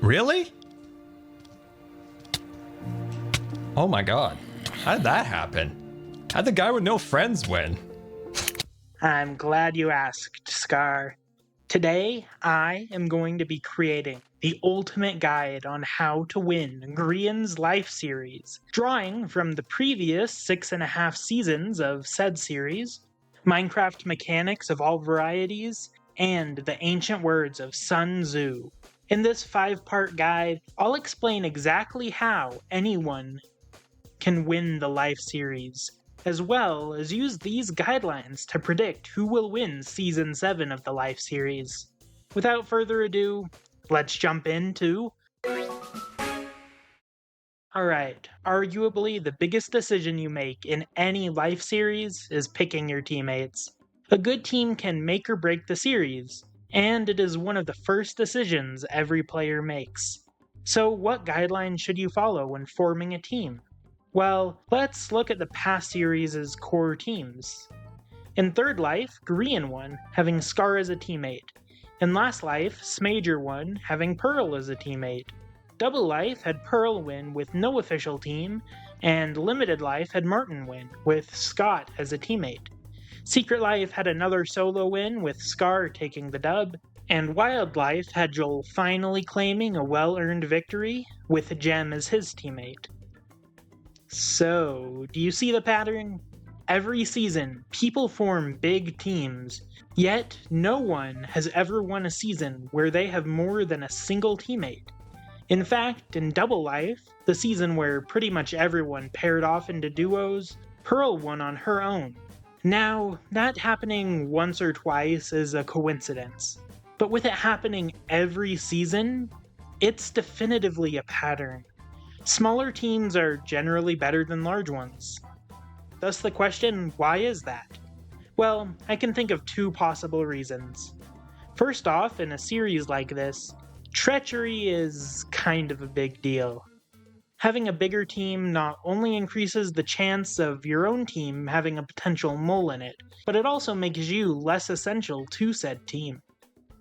Really? Oh my god. How did that happen? How'd the guy with no friends win? I'm glad you asked, Scar. Today, I am going to be creating the ultimate guide on how to win Grian's Life series, drawing from the previous 6.5 seasons of said series, Minecraft mechanics of all varieties, and the ancient words of Sun Tzu. In this 5-part guide, I'll explain exactly how anyone can win the Life series, as well as use these guidelines to predict who will win Season 7 of the Life series. Without further ado, let's jump into... Alright, arguably the biggest decision you make in any Life series is picking your teammates. A good team can make or break the series, and it is one of the first decisions every player makes. So what guidelines should you follow when forming a team? Well, let's look at the past series' core teams. In Third Life, Grian won, having Scar as a teammate. In Last Life, Smager won, having Pearl as a teammate. Double Life had Pearl win with no official team, and Limited Life had Martin win, with Scott as a teammate. Secret Life had another solo win, with Scar taking the dub, and Wild Life had Joel finally claiming a well-earned victory, with Jem as his teammate. So, do you see the pattern? Every season, people form big teams, yet no one has ever won a season where they have more than a single teammate. In fact, in Double Life, the season where pretty much everyone paired off into duos, Pearl won on her own. Now, that happening once or twice is a coincidence, but with it happening every season, it's definitively a pattern. Smaller teams are generally better than large ones. Thus the question, why is that? Well, I can think of 2 possible reasons. First off, in a series like this, treachery is kind of a big deal. Having a bigger team not only increases the chance of your own team having a potential mole in it, but it also makes you less essential to said team.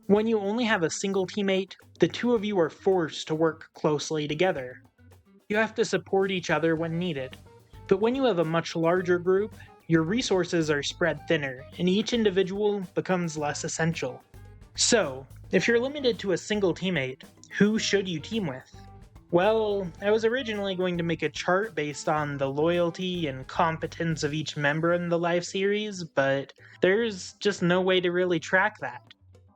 When you only have a single teammate, the 2 of you are forced to work closely together. You have to support each other when needed. But when you have a much larger group, your resources are spread thinner, and each individual becomes less essential. So, if you're limited to a single teammate, who should you team with? Well, I was originally going to make a chart based on the loyalty and competence of each member in the Life series, but there's just no way to really track that.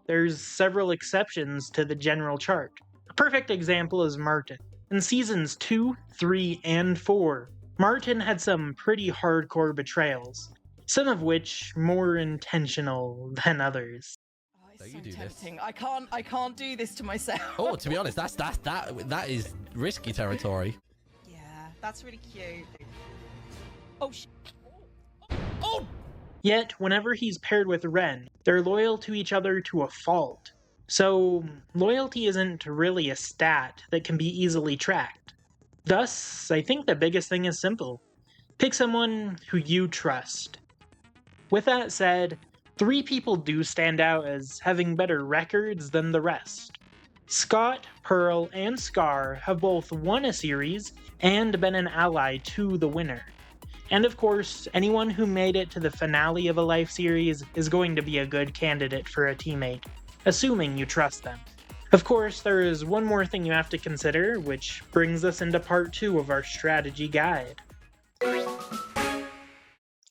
There's several exceptions to the general chart. A perfect example is Martin. In Seasons 2, 3, and 4, Martin had some pretty hardcore betrayals, some of which more intentional than others. Oh, it's so tempting. I can't do this to myself. Oh, to be honest, that is risky territory. Yeah, that's really cute. Oh, Oh! Yet, whenever he's paired with Ren, they're loyal to each other to a fault. So, loyalty isn't really a stat that can be easily tracked. Thus, I think the biggest thing is simple. Pick someone who you trust. With that said, 3 people do stand out as having better records than the rest. Scott, Pearl, and Scar have both won a series and been an ally to the winner. And of course, anyone who made it to the finale of a Life series is going to be a good candidate for a teammate, assuming you trust them. Of course, there is one more thing you have to consider, which brings us into part 2 of our strategy guide.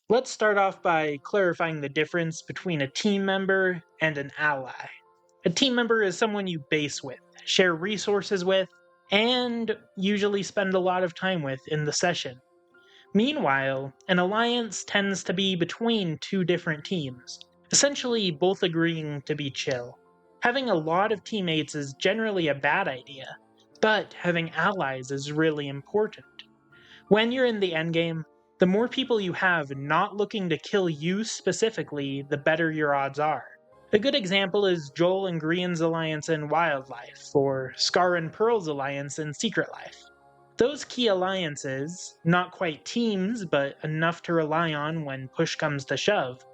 Let's start off by clarifying the difference between a team member and an ally. A team member is someone you base with, share resources with, and usually spend a lot of time with in the session. Meanwhile, an alliance tends to be between 2 different teams, essentially both agreeing to be chill. Having a lot of teammates is generally a bad idea, but having allies is really important. When you're in the endgame, the more people you have not looking to kill you specifically, the better your odds are. A good example is Joel and Grian's alliance in Wild Life, or Scar and Pearl's alliance in Secret Life. Those key alliances, not quite teams, but enough to rely on when push comes to shove,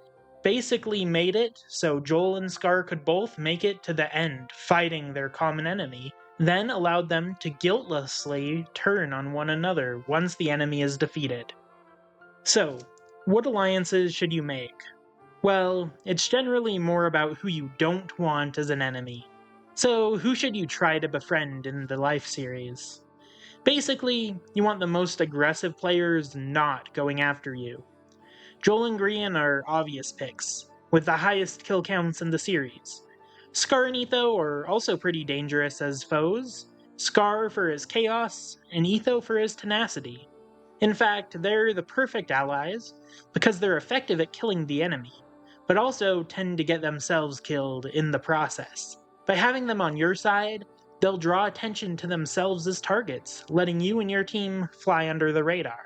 basically made it so Joel and Scar could both make it to the end, fighting their common enemy, then allowed them to guiltlessly turn on one another once the enemy is defeated. So, what alliances should you make? Well, it's generally more about who you don't want as an enemy. So, who should you try to befriend in the Life series? Basically, you want the most aggressive players not going after you. Joel and Grian are obvious picks, with the highest kill counts in the series. Scar and Etho are also pretty dangerous as foes, Scar for his chaos, and Etho for his tenacity. In fact, they're the perfect allies, because they're effective at killing the enemy, but also tend to get themselves killed in the process. By having them on your side, they'll draw attention to themselves as targets, letting you and your team fly under the radar.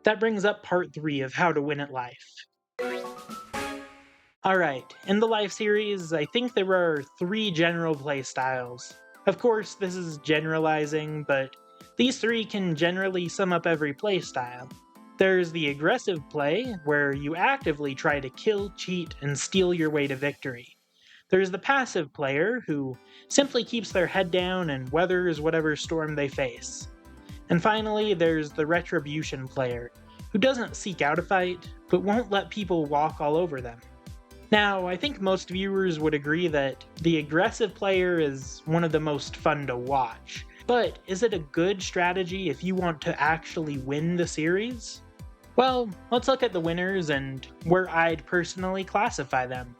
That brings up part 3 of how to win at life. Alright, in the Life series, I think there are 3 general playstyles. Of course, this is generalizing, but these 3 can generally sum up every playstyle. There's the aggressive play, where you actively try to kill, cheat, and steal your way to victory. There's the passive player, who simply keeps their head down and weathers whatever storm they face. And finally, there's the retribution player, who doesn't seek out a fight, but won't let people walk all over them. Now, I think most viewers would agree that the aggressive player is one of the most fun to watch, but is it a good strategy if you want to actually win the series? Well, let's look at the winners and where I'd personally classify them.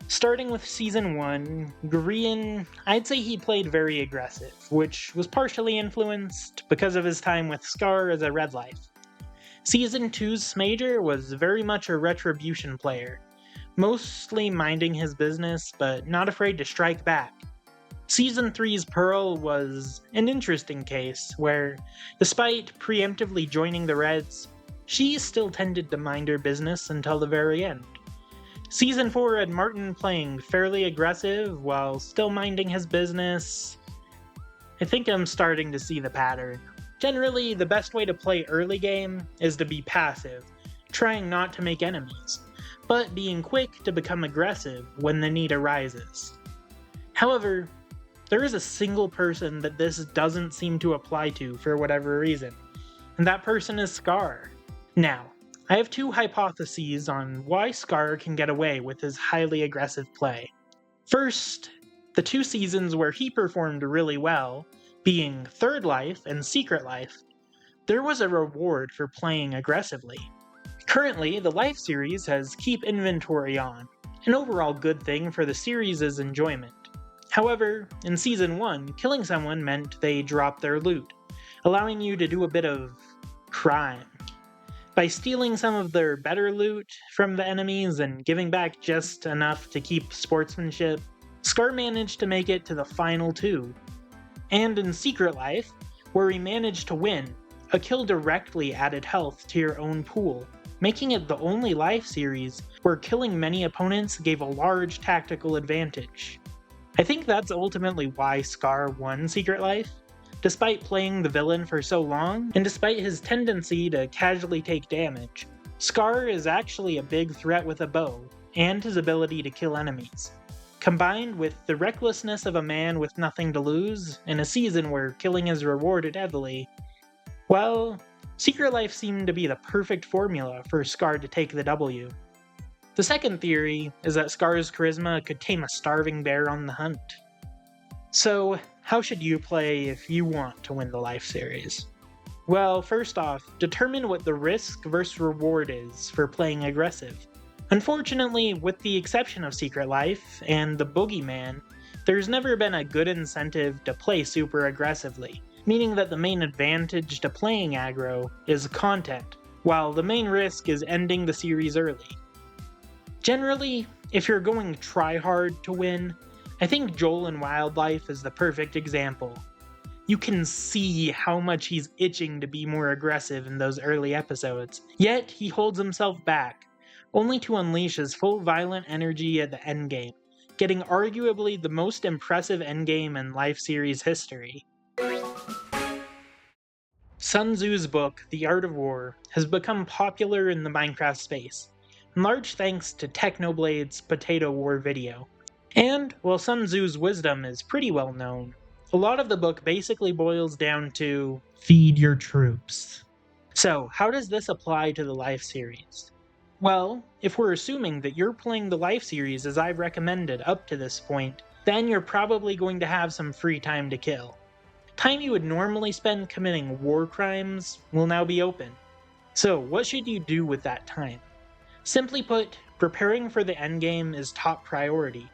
Starting with Season 1, Grian, I'd say he played very aggressive, which was partially influenced because of his time with Scar as a Red Life. Season 2's Smager was very much a retribution player, mostly minding his business, but not afraid to strike back. Season 3's Pearl was an interesting case, where, despite preemptively joining the Reds, she still tended to mind her business until the very end. Season 4 had Martin playing fairly aggressive while still minding his business. I think I'm starting to see the pattern. Generally, the best way to play early game is to be passive, trying not to make enemies, but being quick to become aggressive when the need arises. However, there is a single person that this doesn't seem to apply to for whatever reason, and that person is Scar. Now, I have 2 hypotheses on why Scar can get away with his highly aggressive play. First, the 2 seasons where he performed really well, being Third Life and Secret Life, there was a reward for playing aggressively. Currently, the Life series has Keep Inventory on, an overall good thing for the series' enjoyment. However, in Season 1, killing someone meant they dropped their loot, allowing you to do a bit of crime. By stealing some of their better loot from the enemies and giving back just enough to keep sportsmanship, Scar managed to make it to the final 2. And in Secret Life, where he managed to win, a kill directly added health to your own pool, making it the only Life series where killing many opponents gave a large tactical advantage. I think that's ultimately why Scar won Secret Life. Despite playing the villain for so long, and despite his tendency to casually take damage, Scar is actually a big threat with a bow, and his ability to kill enemies. Combined with the recklessness of a man with nothing to lose, in a season where killing is rewarded heavily, well, Secret Life seemed to be the perfect formula for Scar to take the W. The second theory is that Scar's charisma could tame a starving bear on the hunt. So, how should you play if you want to win the Life series? Well, first off, determine what the risk versus reward is for playing aggressive. Unfortunately, with the exception of Secret Life and the Boogeyman, there's never been a good incentive to play super aggressively, meaning that the main advantage to playing aggro is content, while the main risk is ending the series early. Generally, if you're going try hard to win, I think Joel in Wildlife is the perfect example. You can see how much he's itching to be more aggressive in those early episodes, yet he holds himself back, only to unleash his full violent energy at the endgame, getting arguably the most impressive endgame in Life series history. Sun Tzu's book, The Art of War, has become popular in the Minecraft space, in large thanks to Technoblade's Potato War video. And, while Sun Tzu's wisdom is pretty well known, A lot of the book basically boils down to feed your troops. So, how does this apply to the Life series? Well, if we're assuming that you're playing the Life series as I've recommended up to this point, then you're probably going to have some free time to kill. Time you would normally spend committing war crimes will now be open. So, what should you do with that time? Simply put, preparing for the endgame is top priority.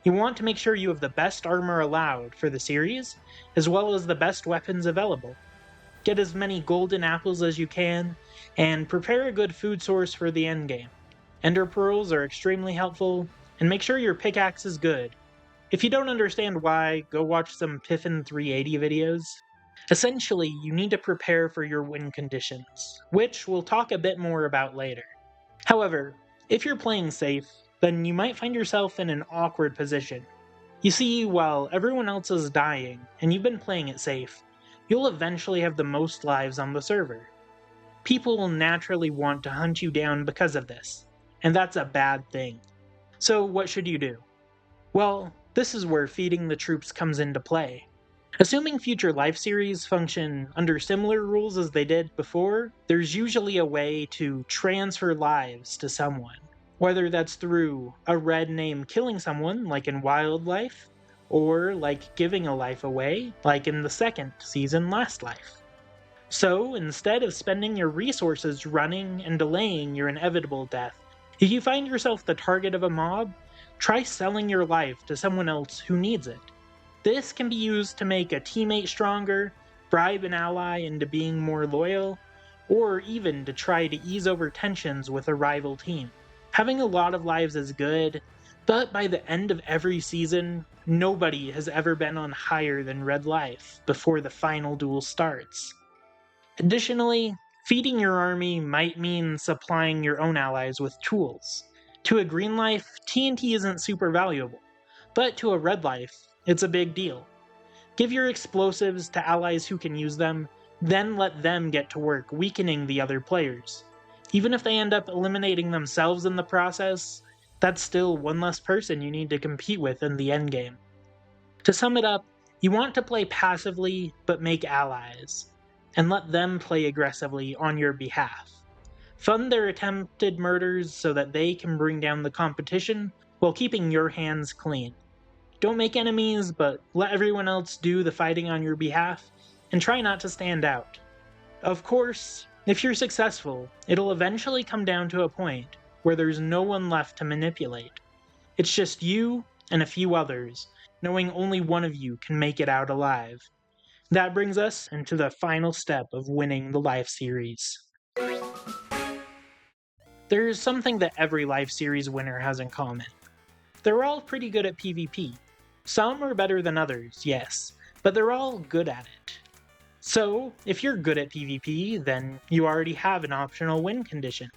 You want to make sure you have the best armor allowed for the series, as well as the best weapons available. Get as many golden apples as you can, and prepare a good food source for the endgame. Ender pearls are extremely helpful, and make sure your pickaxe is good. If you don't understand why, go watch some Piffin 380 videos. Essentially, you need to prepare for your win conditions, which we'll talk a bit more about later. However, if you're playing safe, then you might find yourself in an awkward position. You see, while everyone else is dying, and you've been playing it safe, you'll eventually have the most lives on the server. People will naturally want to hunt you down because of this, and that's a bad thing. So what should you do? Well, this is where feeding the troops comes into play. Assuming future Life series function under similar rules as they did before, there's usually a way to transfer lives to someone. Whether that's through a red name killing someone, like in Wildlife, or like giving a life away, like in the second season Last Life. So, instead of spending your resources running and delaying your inevitable death, if you find yourself the target of a mob, try selling your life to someone else who needs it. This can be used to make a teammate stronger, bribe an ally into being more loyal, or even to try to ease over tensions with a rival team. Having a lot of lives is good, but by the end of every season, nobody has ever been on higher than red life before the final duel starts. Additionally, feeding your army might mean supplying your own allies with tools. To a green life, TNT isn't super valuable, but to a red life, it's a big deal. Give your explosives to allies who can use them, then let them get to work weakening the other players. Even if they end up eliminating themselves in the process, that's still one less person you need to compete with in the endgame. To sum it up, you want to play passively but make allies, and let them play aggressively on your behalf. Fund their attempted murders so that they can bring down the competition while keeping your hands clean. Don't make enemies, but let everyone else do the fighting on your behalf, and try not to stand out. Of course, if you're successful, it'll eventually come down to a point where there's no one left to manipulate. It's just you and a few others, knowing only one of you can make it out alive. That brings us into the final step of winning the Life series. There's something that every Life series winner has in common. They're all pretty good at PvP. Some are better than others, yes, but they're all good at it. So, if you're good at PvP, then you already have an optional win condition.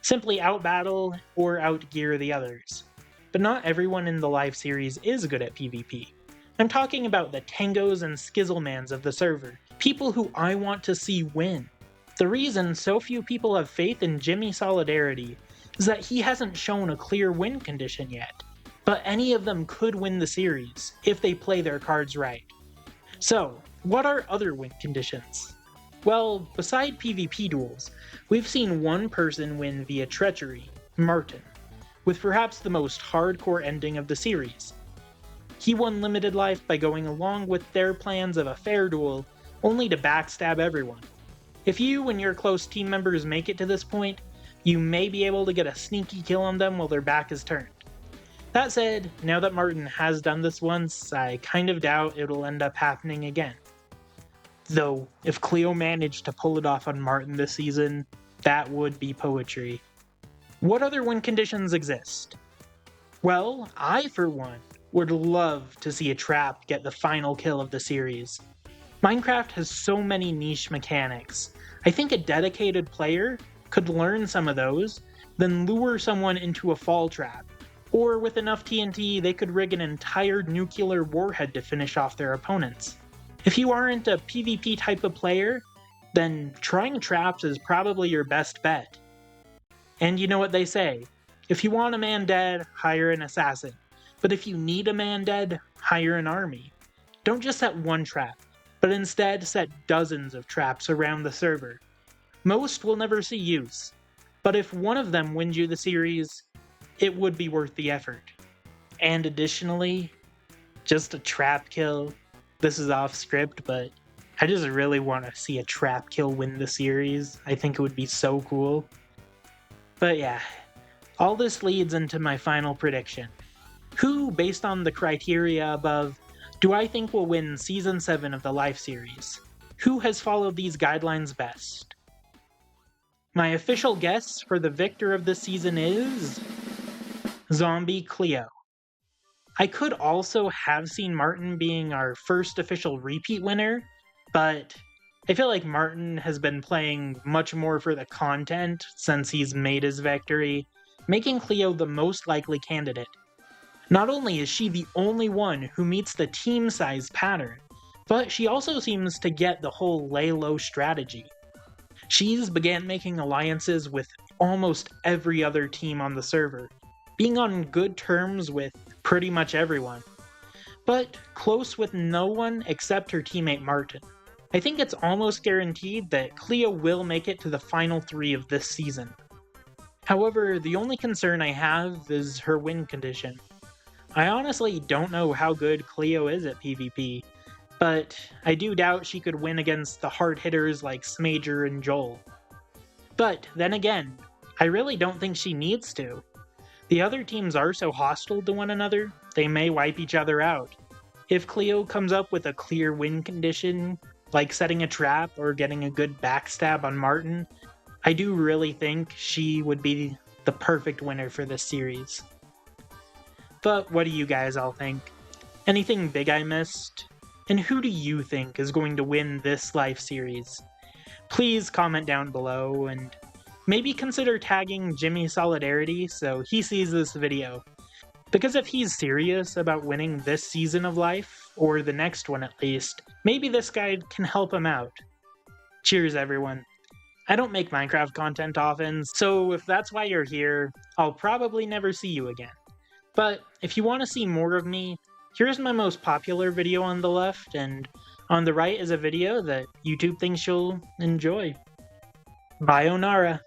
Simply outbattle or outgear the others. But not everyone in the Life series is good at PvP. I'm talking about the Tangos and Skizzlemans of the server, people who I want to see win. The reason so few people have faith in Jimmy's solidarity is that he hasn't shown a clear win condition yet. But any of them could win the series, if they play their cards right. So, what are other win conditions? Well, beside PvP duels, we've seen one person win via treachery, Martin, with perhaps the most hardcore ending of the series. He won limited life by going along with their plans of a fair duel, only to backstab everyone. If you and your close team members make it to this point, you may be able to get a sneaky kill on them while their back is turned. That said, now that Martin has done this once, I kind of doubt it'll end up happening again. Though, if Cleo managed to pull it off on Martin this season, that would be poetry. What other win conditions exist? Well, I, for one, would love to see a trap get the final kill of the series. Minecraft has so many niche mechanics. I think a dedicated player could learn some of those, then lure someone into a fall trap. Or with enough TNT, they could rig an entire nuclear warhead to finish off their opponents. If you aren't a PvP type of player, then trying traps is probably your best bet. And you know what they say, if you want a man dead, hire an assassin. But if you need a man dead, hire an army. don't just set one trap, but instead set dozens of traps around the server. Most will never see use, but if one of them wins you the series, it would be worth the effort. And additionally, just a trap kill. This is off script, but I just really want to see a trap kill win the series. I think it would be so cool. But yeah, all this leads into my final prediction. Who, based on the criteria above, do I think will win Season 7 of the Life series? Who has followed these guidelines best? My official guess for the victor of this season is Zombie Cleo. I could also have seen Martin being our first official repeat winner, but I feel like Martin has been playing much more for the content since he's made his victory, making Cleo the most likely candidate. Not only is she the only one who meets the team size pattern, but she also seems to get the whole lay low strategy. She's began making alliances with almost every other team on the server, being on good terms with pretty much everyone, but close with no one except her teammate Martin. I think it's almost guaranteed that Cleo will make it to the final 3 of this season. However, the only concern I have is her win condition. I honestly don't know how good Cleo is at PvP, but I do doubt she could win against the hard hitters like Smager and Joel. But then again, I really don't think she needs to. The other teams are so hostile to one another, they may wipe each other out. If Cleo comes up with a clear win condition, like setting a trap or getting a good backstab on Martin, I do really think she would be the perfect winner for this series. But what do you guys all think? Anything big I missed? And who do you think is going to win this Life series? Please comment down below and maybe consider tagging Jimmy Solidarity so he sees this video. Because if he's serious about winning this season of Life, or the next one at least, maybe this guide can help him out. Cheers everyone. I don't make Minecraft content often, so if that's why you're here, I'll probably never see you again. But if you want to see more of me, here's my most popular video on the left, and on the right is a video that YouTube thinks you'll enjoy. Bye, Onara.